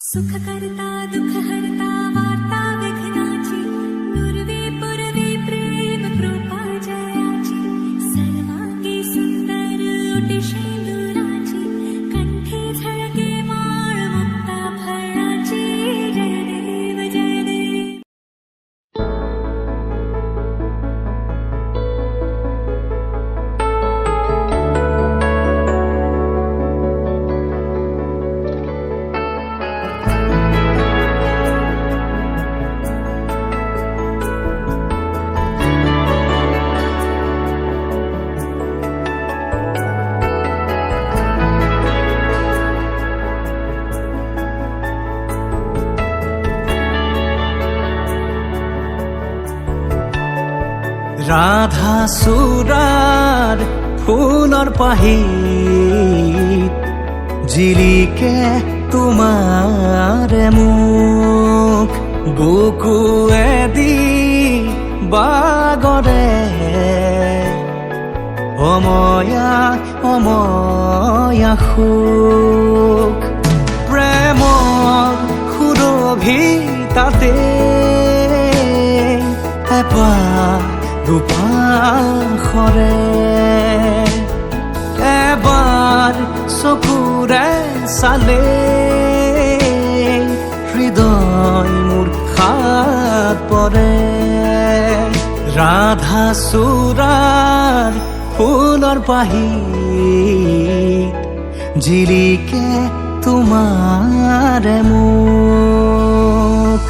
सुख करता दुख हरता वार्ता विघ्नाची पूर्वी पूर्वी प्रेम कृपा जयाची सर्वांगी सुंदर ओटी शेंदुराची कंठी झळके माळ मुक्ता फळाची जय देव जय देव। রাধা সুরার ফুলৰ পাহিত জিলিকে তোমাৰ মুখ বুকুৱেদি বাগৰে অময়া অময়া সুখ প্ৰেমৰ সুৰভি তাতে এপাহ দুপাশৰে এবাৰ চকুৰে চালে হৃদয় মোৰ খাত পৰে ৰাধা চূড়াৰ ফুলৰ পাহিত জিলিকে তোমাৰ মুখ।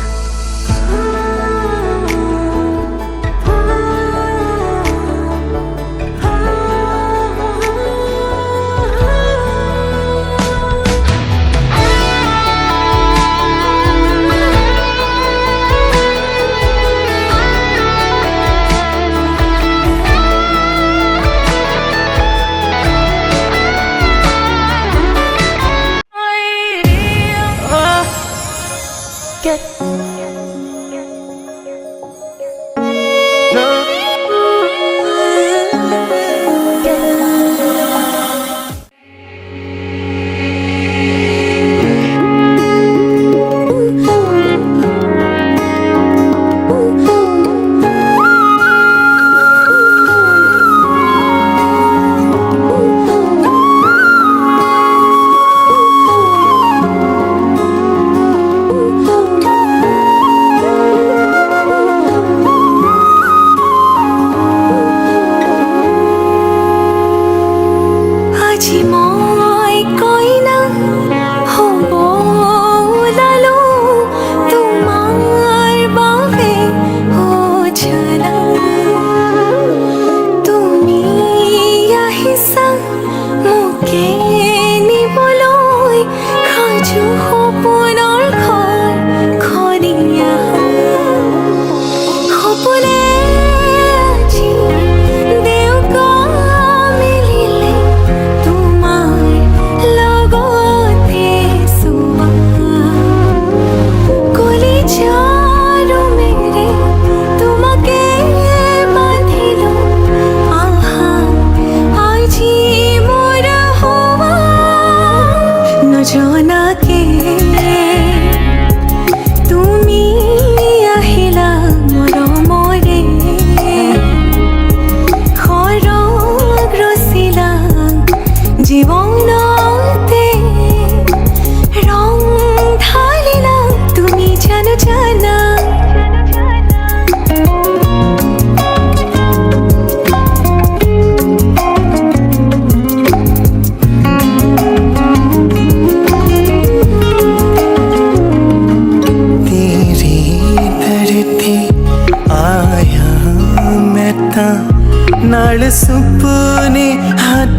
नाल सुपने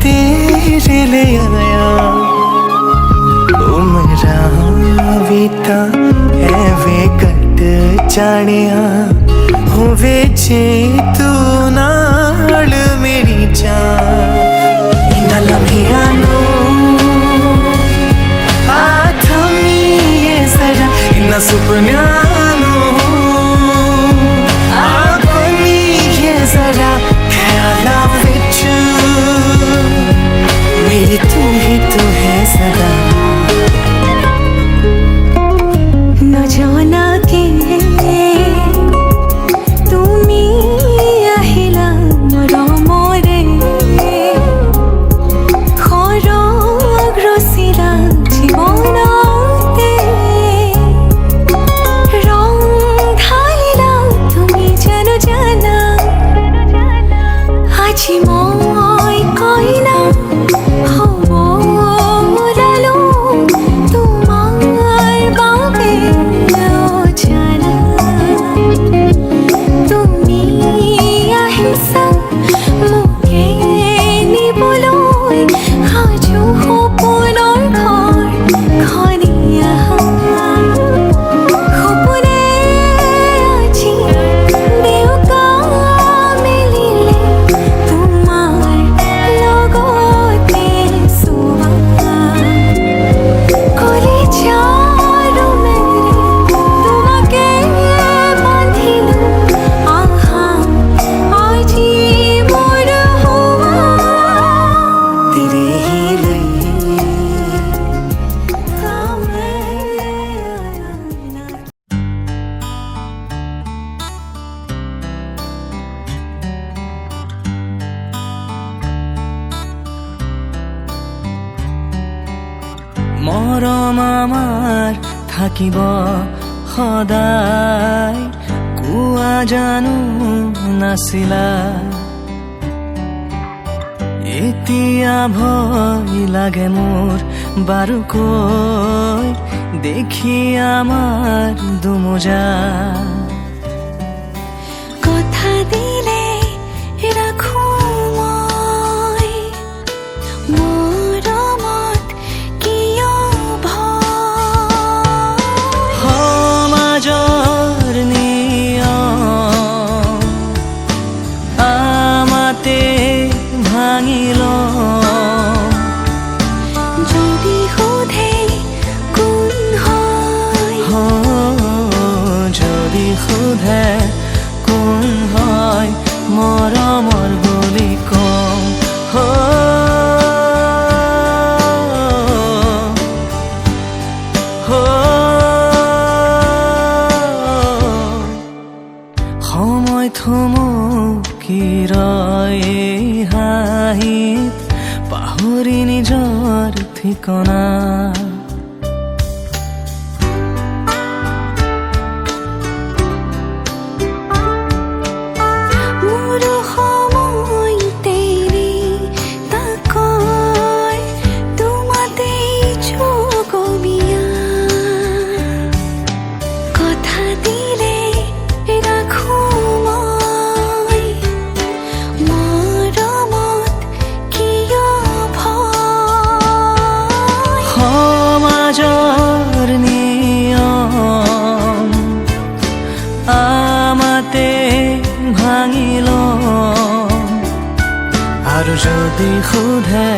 तेरे ले आया उमरा बीता एवे कट जानिया होवे जे तू नाल मेरी जान इन्ना लम्हिया नो आथमी ये जरा इन्ना सुपना नो आगनी ये जरा ख्याला विच मेरी तू ही तो है सदा। তোমাৰ থাকিব সদায় কোৱা জানো নাছিলা এতিয়া ভয় লাগে মোৰ বাৰুকৈ দেখি আমাৰ দুমোজা কথা দিলে ৰাখো মই মৰমত কিয় ভয় সমাজৰ নিয়ম আমাতে ভাঙি লওঁ যদি সোধে কোন হয় যদি সোধে কোন হয় মৰমৰ বুলি কওঁ সময় থমকি ৰয় হাঁহিত পাহৰি নিজৰ ঠিকনা মোৰো সময় তেৰি তাকৈ তোমাতেই চুকবিয়া কথা দিলে ৰাখো মই মৰমত কিয় ভয় সমাজৰ নিয়ম আমাতে ভাঙি লওঁ আৰু যদি সোধে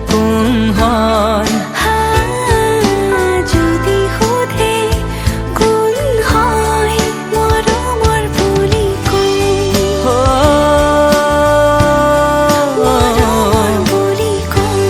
কোন হয় যদি সোধে কোন হয় মৰমৰ বুলি কওঁ মৰমৰ বুলি কওঁ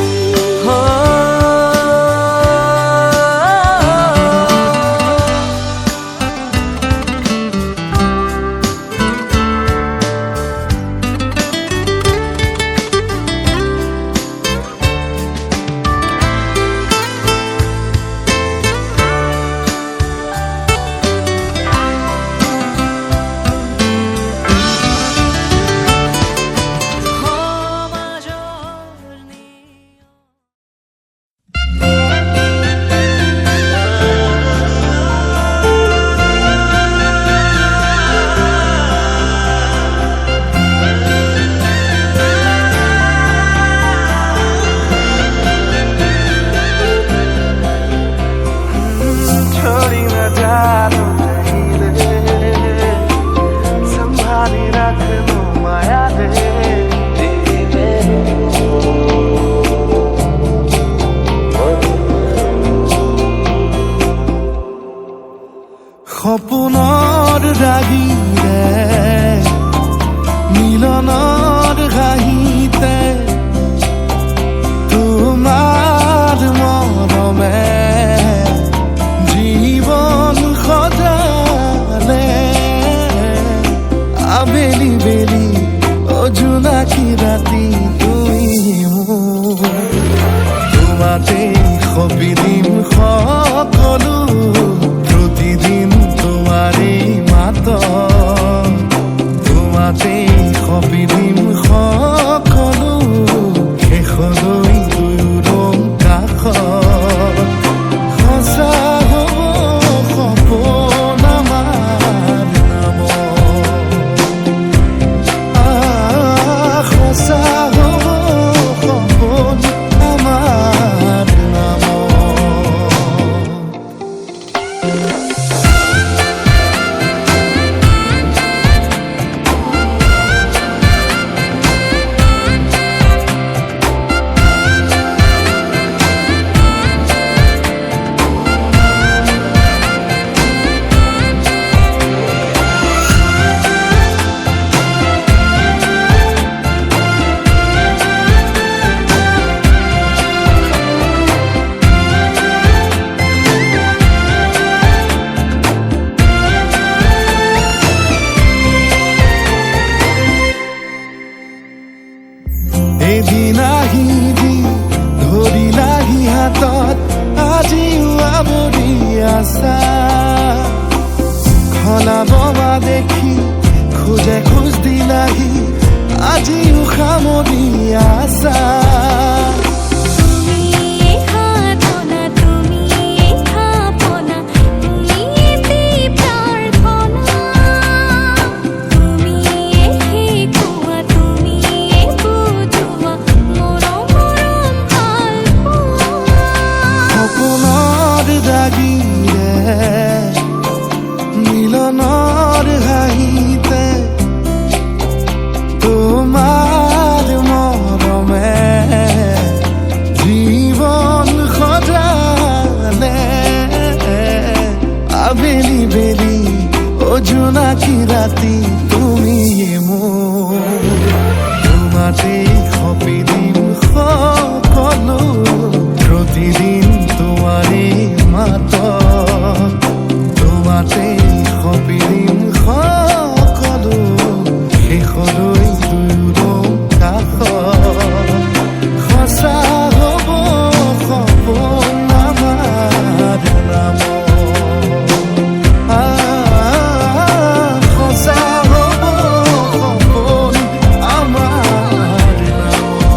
छोड़ी न जानो कहीं संभाली रख लो माया दे সপোনৰ ৰাগিৰে মিলনৰ হাঁহিতে তোমাৰ মৰমে জীবন সজালে আবেলি বেলি অজোনাকি ৰাতি তুমি তোমাতে সপি দিম সকলো প্ৰতিদিন তোমাৰে মাত তোমাতে সপি দিম সকলো শেষলৈ দুয়োৰং কাষত সঁচা হ'ব সপোন আমাৰ নামত সঁচা হ'ব সপোন আমাৰ নামত বেলি বেলি অ জোনাকী ৰাতি তুমি মোৰ তোমাতে সপিদিম সকলো প্ৰতিদিন তোমাৰে মাত তোমাতে সপিদিম সকলো শেষলৈ দুয়ো কাষ সঁচা হ'ব সপোন আমাৰ নাম সঁচা হ'ব সপোন আমাৰ নাম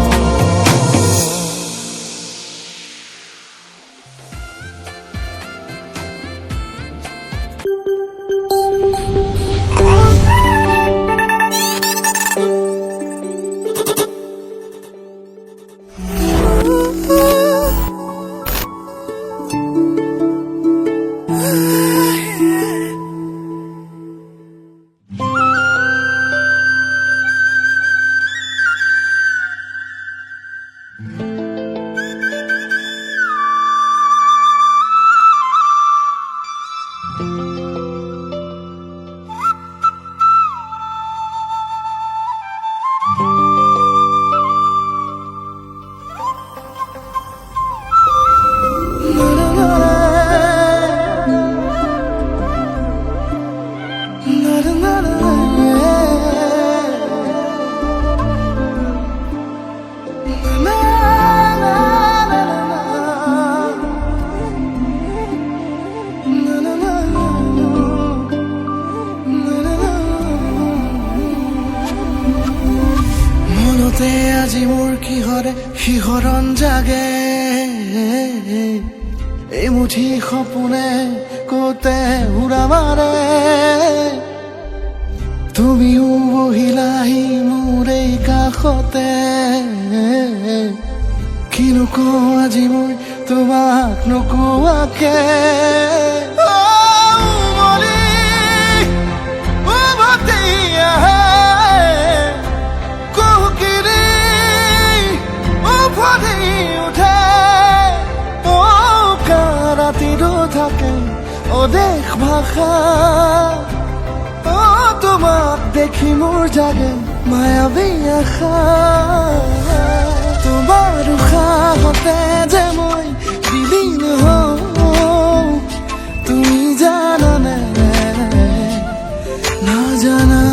মনতে আজি মোৰ কিহৰে শিহৰণ জাগে এমুঠি সপোনে কতে উৰা মাৰে তুমিও বহিলাহি মোৰ এই কাষতে কিনো কওঁ আজি মই তোমাক নোকোৱাকে থাকে অদেশ ভাষা তোমাক দেখি মোৰ জাগে মায়াবী আশা তোমাৰ উশাহতে যে মই বিলীন হওঁ তুমি জানানে নাজানা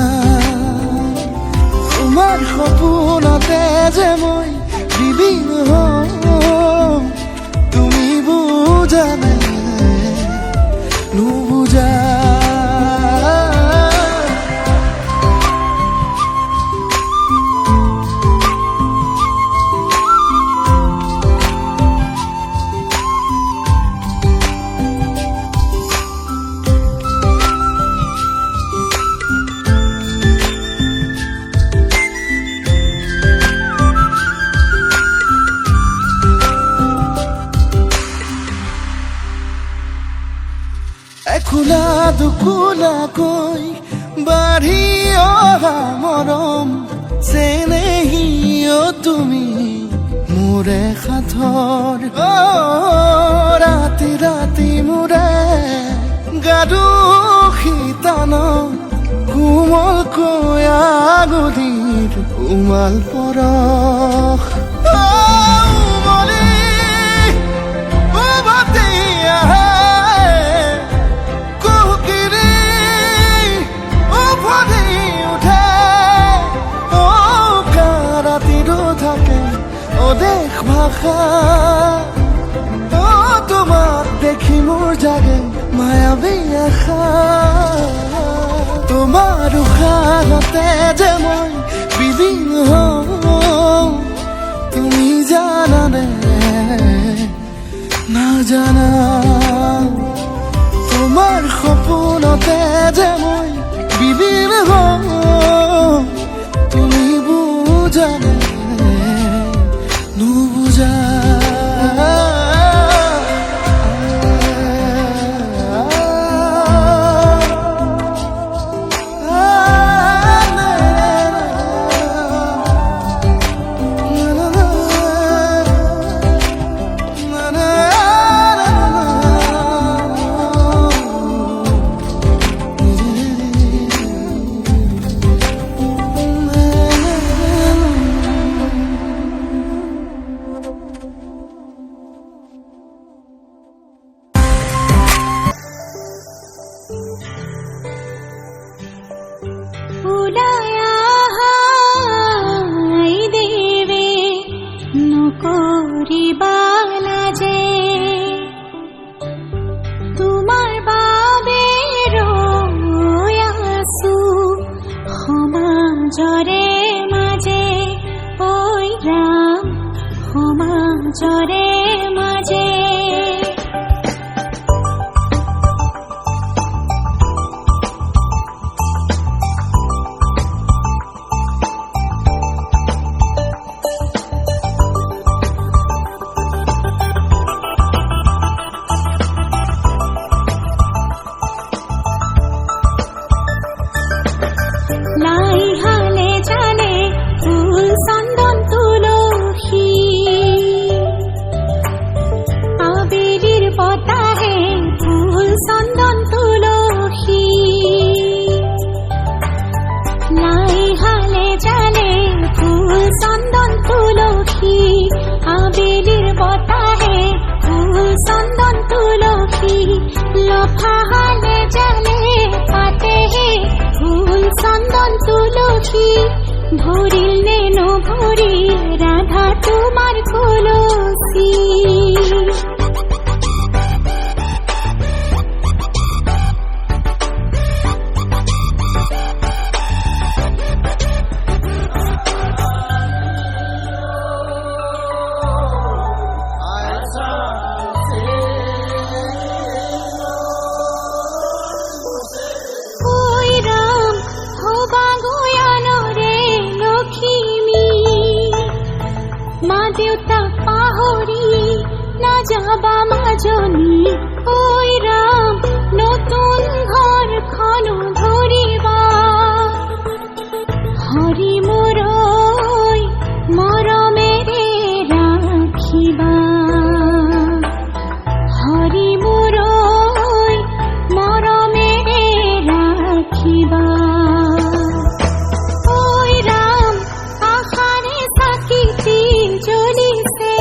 তোমাৰ সপোনতে যে মই বিলীন হওঁ তুমি বুজানে নুবুজা খোলা দুখোলাকৈ বাঢ়ি অহা মৰম চেনেহিও তুমি মোৰে সাথৰ ৰাতি ৰাতি মোৰে গাদু শীতান কোমলকৈ আগুলিৰ উমাল পৰশ অদেশ ভাষা তোমাক দেখি মোৰ জাগে মায়াবী আশা তোমাৰ উশাহতে যে মই বিলীন হওঁ তুমি জানানে নাজানা তোমাৰ সপোনতে যে মই বিলীন হওঁ তুমি বুজানে নুবুজা জৰে মাজে লাই হালে জালে ফুল চন্দন তুলসী আবেলির বতাহে ফুল চন্দন তুলসী লাই হালে জালে ফুল চন্দন তুলসী আবেলির বতাহে ফুল চন্দন তুলসী লফা হালে জালে পাতেহে ফুল চন্দন তুলসী ভরিল নেনো ভরিল রাধা তোমার কলসি ওই রাম হবা গয়ানো রে লক্ষ্মী মা দেউতা পাহৰি না যাবা মাজনী ওই ৰাম নতুন ঘৰখন ধৰিবা হৰি মোৰ ঐ মৰমেৰে ৰাখিবা হৰি মোৰ ঐ মৰমেৰে ৰাখিবা ওই ৰাম আশাৰে চাকিটি জ্বলিছে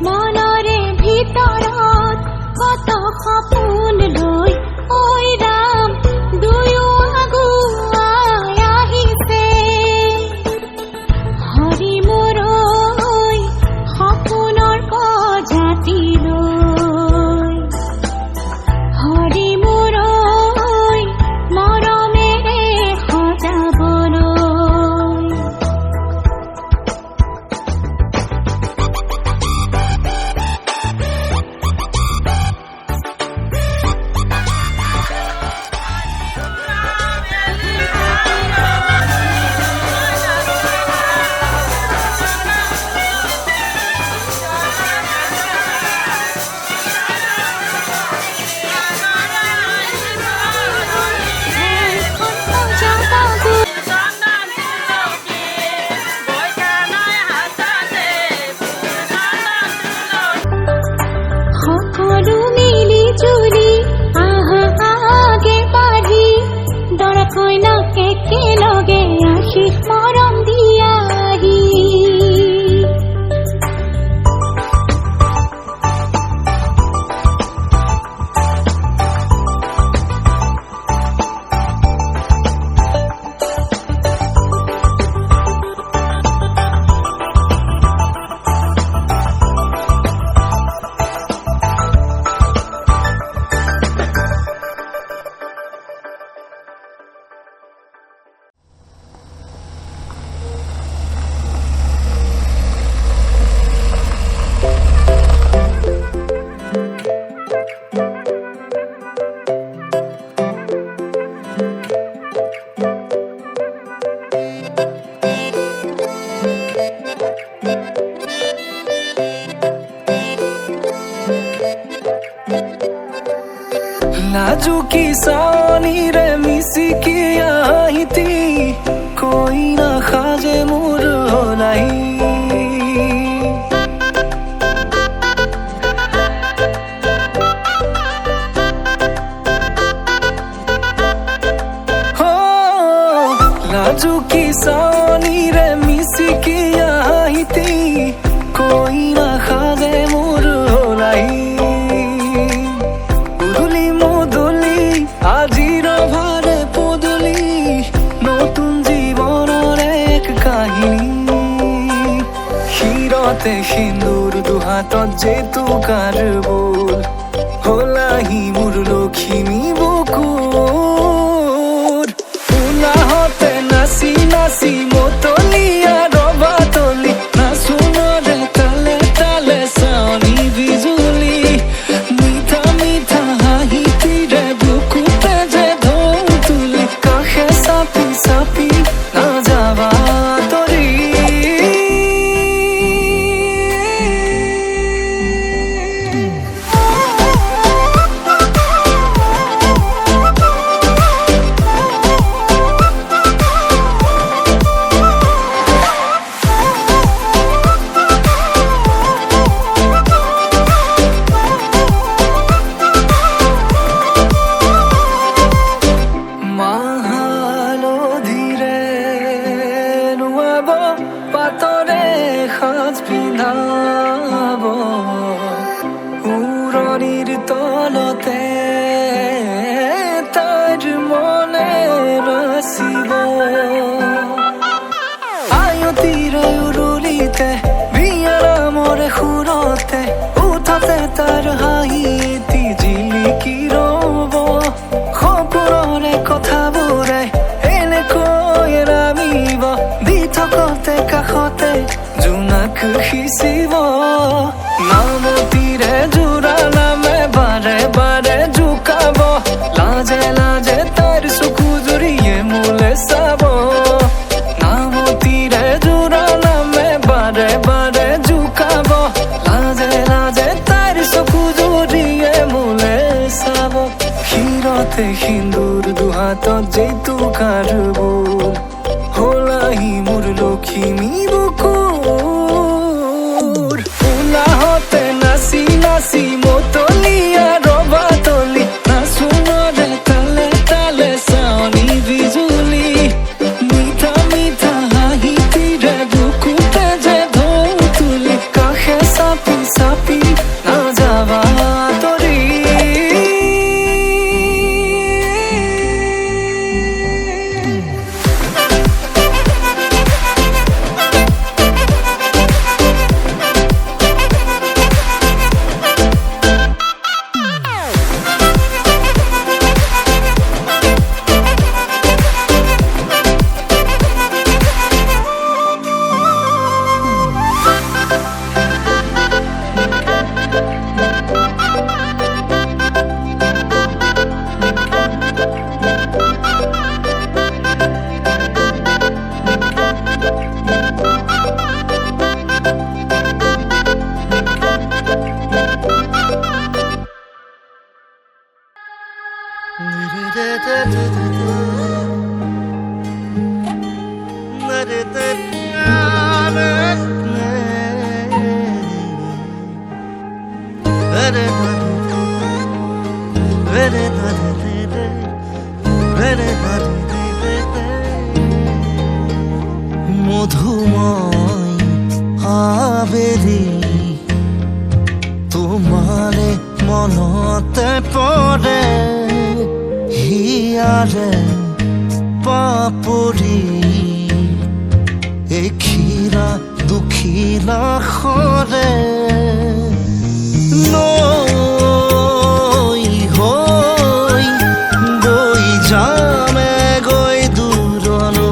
মনৰে ভিতৰত কত সপোন লৈ ওই ৰাম দুয়ো আগুৱাই আহিছে হৰি মোৰ ঐ সপোনৰ প্ৰজাতি লৈ হৰি মোৰ ঐ মৰমেৰে সজাবলৈ সকলো মিলি জুলি আহা আগে বাঢ়ি দৰা কইনাক একেলগে আশীষ মৰম দিয়াহি নাজুকি চাৱনিৰে মিচিকি আহিতি কইনা সাজে মোৰ হলাই নাজুকি চাৱনিৰে মিচিকি আহিতি কইনা সাজে মোৰ হলাই আজিৰ ভাৰে পদূলি নতুন জীৱনৰ এক কাহিনী শিৰতে সিন্দুৰ দুহাতত জেতুকাৰ বোল হলাহি মোৰ লখিমী বুকুৰ ফুলাহতে নাচি নাচি মতলীয়া ৰবাতলি নাচোনৰে হতে তাৰ মনে ৰসিব আয়তীৰে উৰুলিতে বিয়াৰ মৰে সুৰতে উঠতে তাৰ হাঁহিটি জিলিকি ৰব সপোনৰে কথাবোৰে এনেকৈ নামিব দি থকতে কাষতে জোনাক সিঁচিব নামতিৰে জোৰা নামে বাৰে বাৰে জোকাব লাজে লাজে তাৰ চকু জুৰিয়ে মোলে চাব নামতিৰে জোৰা নামে বাৰে বাৰে জোকাব লাজে লাজে তাৰ চকু জুৰিয়ে মোলে চাব শিৰতে সিন্দুৰ দুহাতত জেতুকাৰ বোল হলাহি মোৰ লখিমী বুকুৰ উলাহতে নাচি নাচি মতলীয়া ৰবা তলি নাচোনৰে তালে তালে চাৱনি বিজুলি মিঠা মিঠা হাঁহিটিৰে বুকুতে যে ঢৌ তুলি কাষে চাপি চাপি নাযাবা আঁতৰি মধুময় আবেলি তোমাৰে মনতে পৰে হিয়াৰে পাপৰি এখিৰা দুখিলা খৰে নৈ হৈ বৈ যামে গৈ দূৰলৈ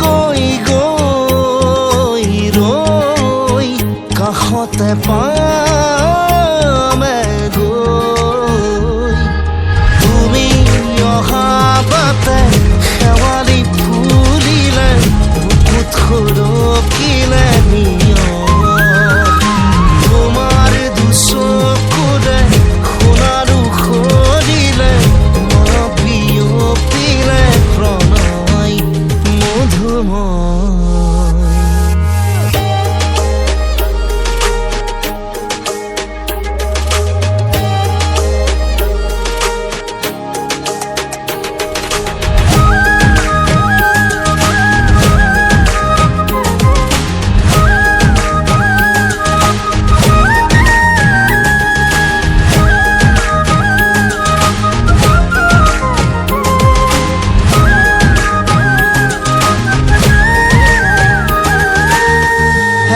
গৈ গৈ ৰৈ কাষতে পামে গৈ তুমি অহা বাটে শেৱালি ফুলিলে বুকুত খৰকিলে তোমাৰ দুচকুৰে সোণাৰু সৰিলে বিয়পিলে প্ৰণয় মধুময়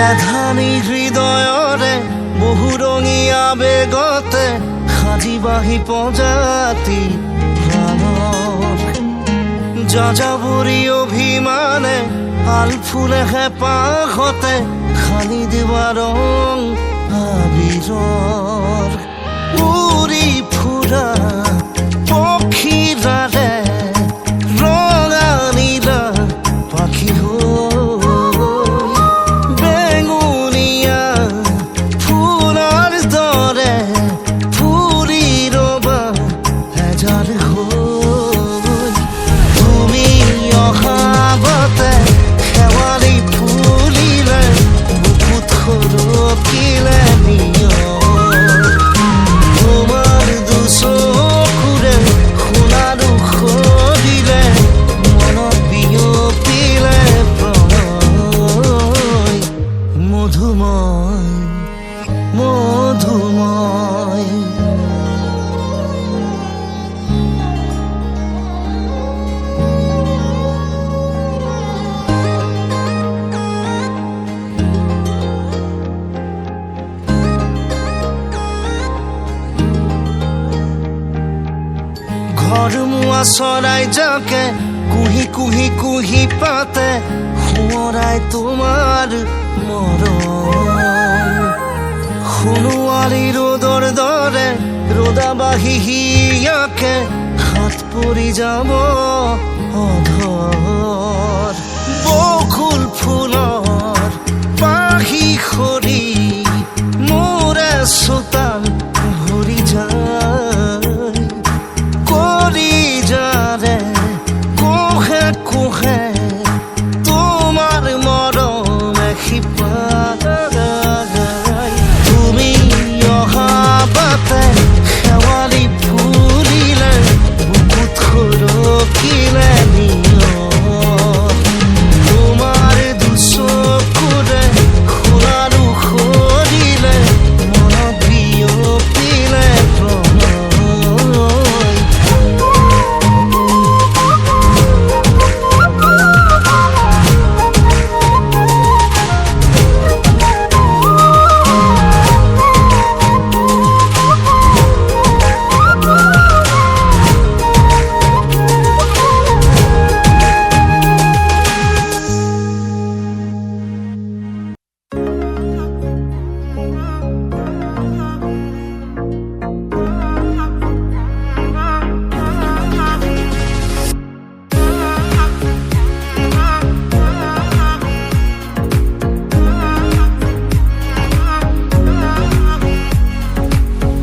এধানি হৃদয়ৰে বহুৰঙীয়া বেগতে সাজিবাহি প্ৰজাতি প্ৰাণৰ যাযাবৰী অভিমানে আলফুলে হেঁপাহতে খালি দিবা ৰং আবিৰৰ উৰি ফুৰা পক্ষীৰাৰে ৰঙা নীলা পাখি কিলে নিয় ঘৰমুৱা চৰাই যাকে কুহি কুহি কুহি পাতে সোঁৱৰাই তোমাৰ মৰম সোণোৱাৰী ৰ'দৰ দৰে ৰ'দাবাহি হিয়াকে হাত পৰি যাব অধৰ বকুল ফুলৰ পাহি সৰি মোৰে চোতাল ভৰি যায় কৰি যাৰে কোহে কোহে তোমাৰ মৰম শিপাই তুমি অহা বাটে শেৱালি ফুলিলে বুকুত খৰকিলে তোমাৰ দুচকুৰে সোণাৰু সৰিলে মনত বিয়পিলে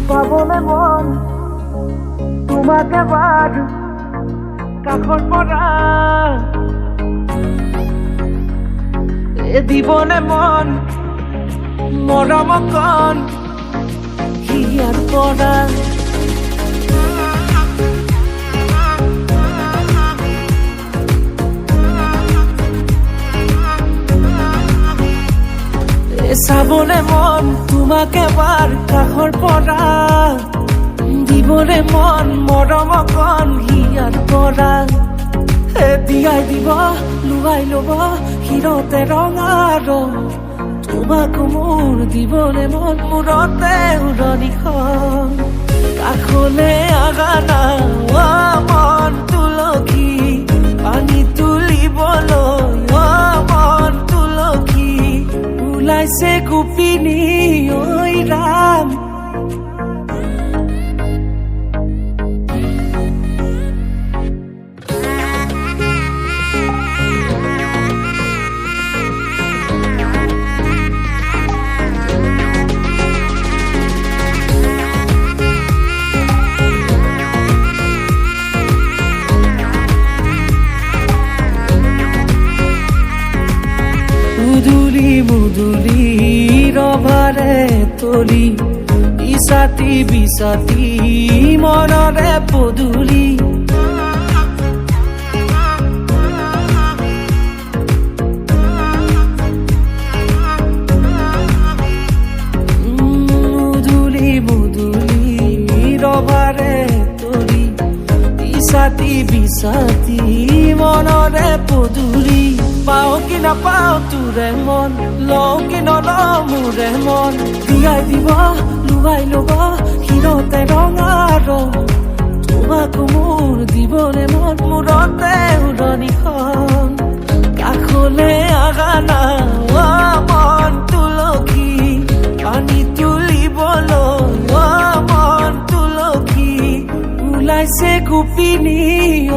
পাবলে মন তোমাক এবাৰ কাষৰ পৰা দিবনে মন মৰম অকণ হিয়াৰ পৰা চাবলে মন তোমাক এবাৰ কাষৰ পৰা দিবলে মন মৰম অকণ হিয়াৰ পৰা দিয়াই দিব লুৱাই ল'ব হিৰতে ৰঙা ৰং তোমাক মোৰ দিবলে মন মূৰতে উৰণিখন কাষলে আগানা মন তুলসী পানী তুলিবলৈ মন তুলসী ওলাইছে গোপিনী ঐ ৰাম মুদুলি ৰভাৰে তলি ইছাতি বিছাতি মনৰে পদুলি মুদুলি মুদুলি ৰভাৰে তলি ইছাতি বিছাতি মনৰে পদুলি পাও কি নাপাও তোৰে মন লও কি নলও মোৰে মন দিয়াই দিব লুৱাই ল'ব হিৰতে ৰঙা ৰং তোমাক মোৰ দিবলে মন মূৰতে উৰণিখন কাষলে আগানা মন তুলসী পানী তুলিবলৈ মন তুলসী ওলাইছে গোপিনী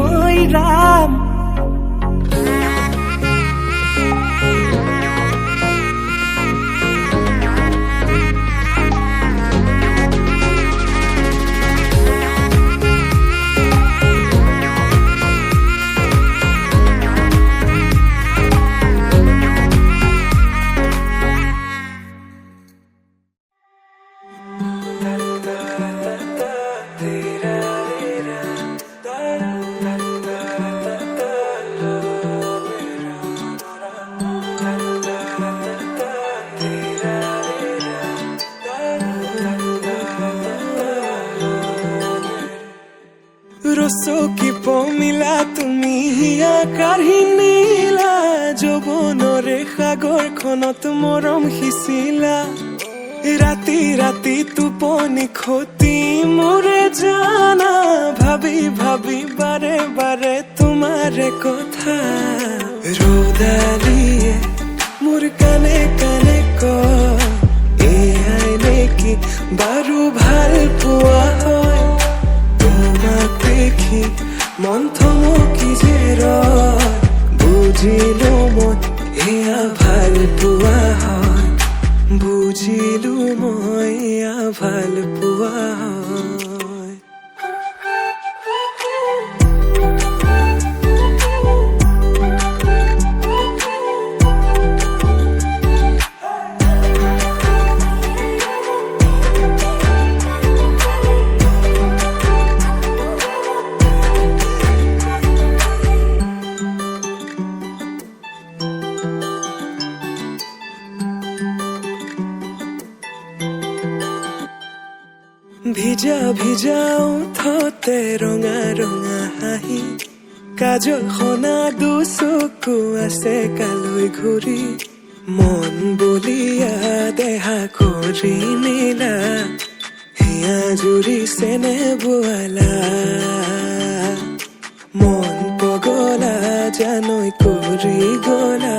ঐ ৰাম চকী পমিলা তুমি হিয়া কাঢ়ি নিলা যৌৱনৰে সাগৰখনত মৰম সিঁচিলা ৰাতি ৰাতি টোপনি খতি মোরে জানা ভাবি ভাবি বারে বারে তোমারে কথা রোদালিয়ে মোর কানে কানে কয় এয়াই নেকি বারু ভাল পোৱা হয় তোমাক দেখি মন থমকি যে ৰয় বুজিলো মই এয়া ভাল পোৱা হয় বুজিলো মই এয়া ভাল পোৱা হয় ভিজা ভিজা উঠতে ৰঙা ৰঙা হাঁহি কাজল সনা দুচকু আছে কালৈ ঘূৰি মন বলিয়া দেহা কৰি নীলা হিয়া জুৰিছেনে বোৱালা মন পগলা জানৈ কৰি গলা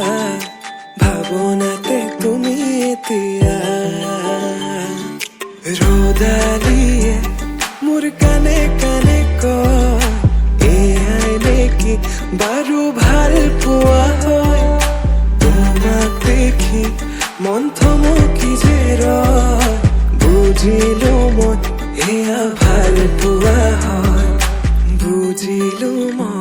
ভাৱনাতে তুমি এতিয়া ৰোদালিয়ে মোৰ কানে কানে কয় এয়াই নেকি বাৰু ভাল পোৱা হয় তোমাক দেখি মন থমকি যে ৰয় বুজিলো মই এয়া ভাল পোৱা হয় বুজিলো মই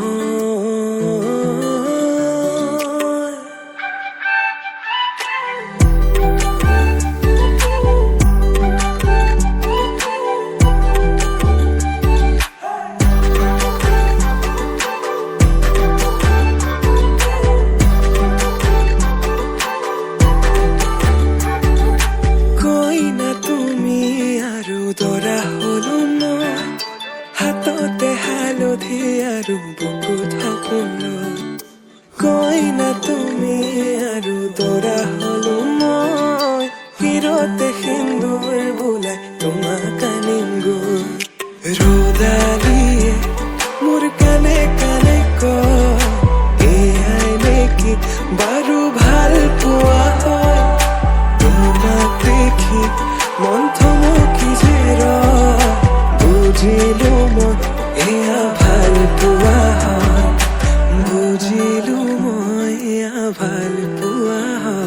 হাততে হালধি আৰু বুকুত সপোন কই না তুমি আৰু দৰা হলো মই হিৰতে সিন্দুৰ বোলাই তোমাক আনিম গৈ ৰ'দালিয়ে মোৰ কানে কানে কয় এয়াই নেকি বাৰু ভাল পোৱা হয় তোমাক দেখি মন থমকি যে ৰয় বুজিলো মই এয়া ভাল পোৱা হয় বুজিলো মই এয়া ভাল পোৱা হয়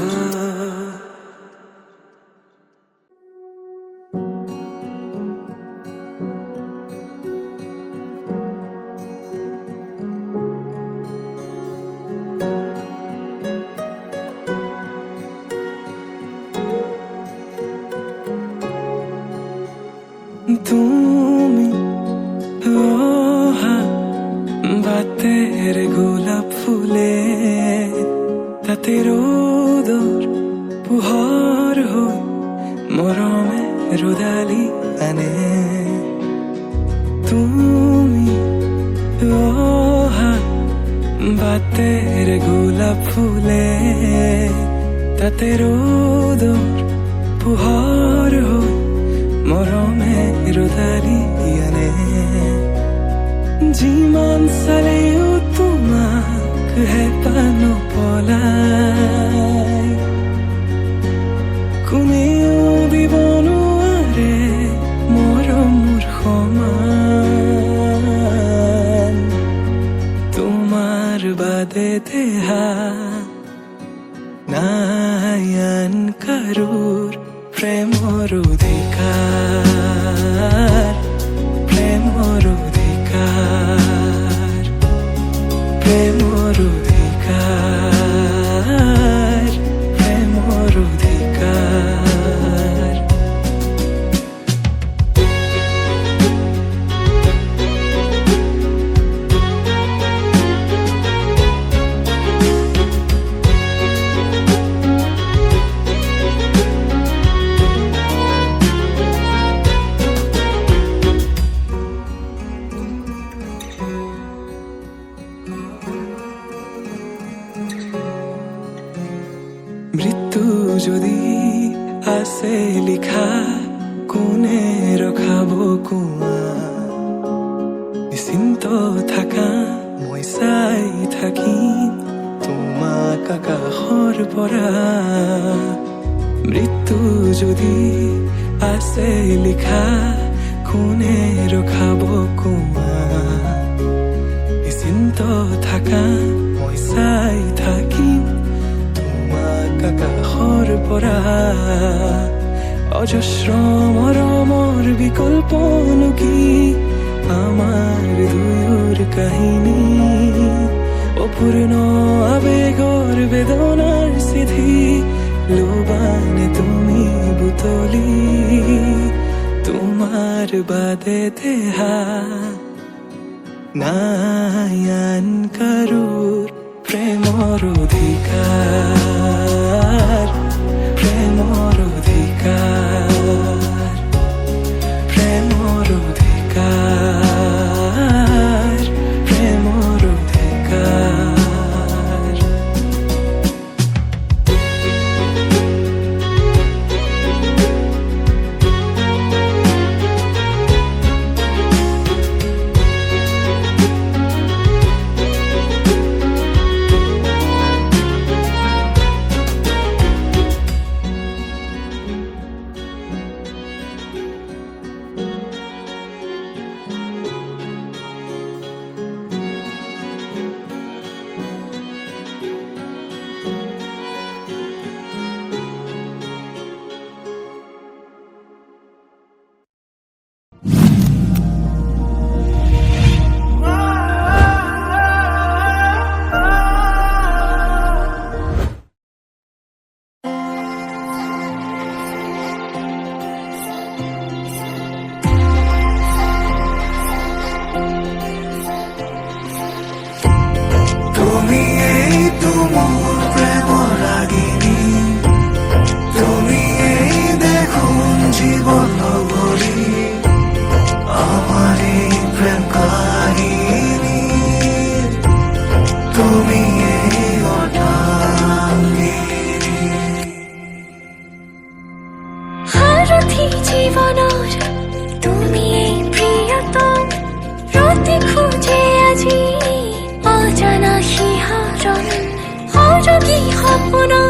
তুমি অহা বাতেৰ গোলাপ ফুলে তাতে ৰোদৰ পোহৰ হৈ মৰমে ৰ'দালি আনে তুমি অহা বাতেৰ গোলাপ ফুলে তাতে ৰোদৰ পোহৰ হৈ মৰমে ৰ'দালি আনে যিমান চালেও তোমাক হেঁপাহ নপলাই কোনেও দিব নোৱাৰে মৰম মোৰ সমান তোমাৰ বাদে দেহা নাই আন কাৰোৰ প্ৰেমৰ অধিকাৰ প্ৰেমৰ অধিকাৰ প্ৰেমৰ অধিকাৰ প্ৰেমৰ অধিকাৰ থাকা মই চাই থাকিম তোমাক আকাশৰ পৰা মৃত্যু যদি আছে লিখা কোনে ৰখাব কোৱা নিশ্চিন্ত থাকা মই চাই থাকিম তোমাক আকাশৰ পৰা অজস্ৰ মৰমৰ বিকল্পনো কি আমাৰ দুয়োৰ কাহিনী অপূৰ্ণ আবেগৰ বেদনাৰ চিঠি লোবানে তুমি বুটলি তোমাৰ বাদে দেহা নাই আন কাৰোৰ প্ৰেমৰ অধিকাৰ প্ৰেমৰ অধিকাৰ প্ৰেমৰ অধিকাৰ প্ৰেমৰ অধিকাৰ সাৰথি জীৱনৰ তুমি প্ৰিয়তম ৰতি খোজে আজি অজানা শিহৰণ সৰগী সপোনৰ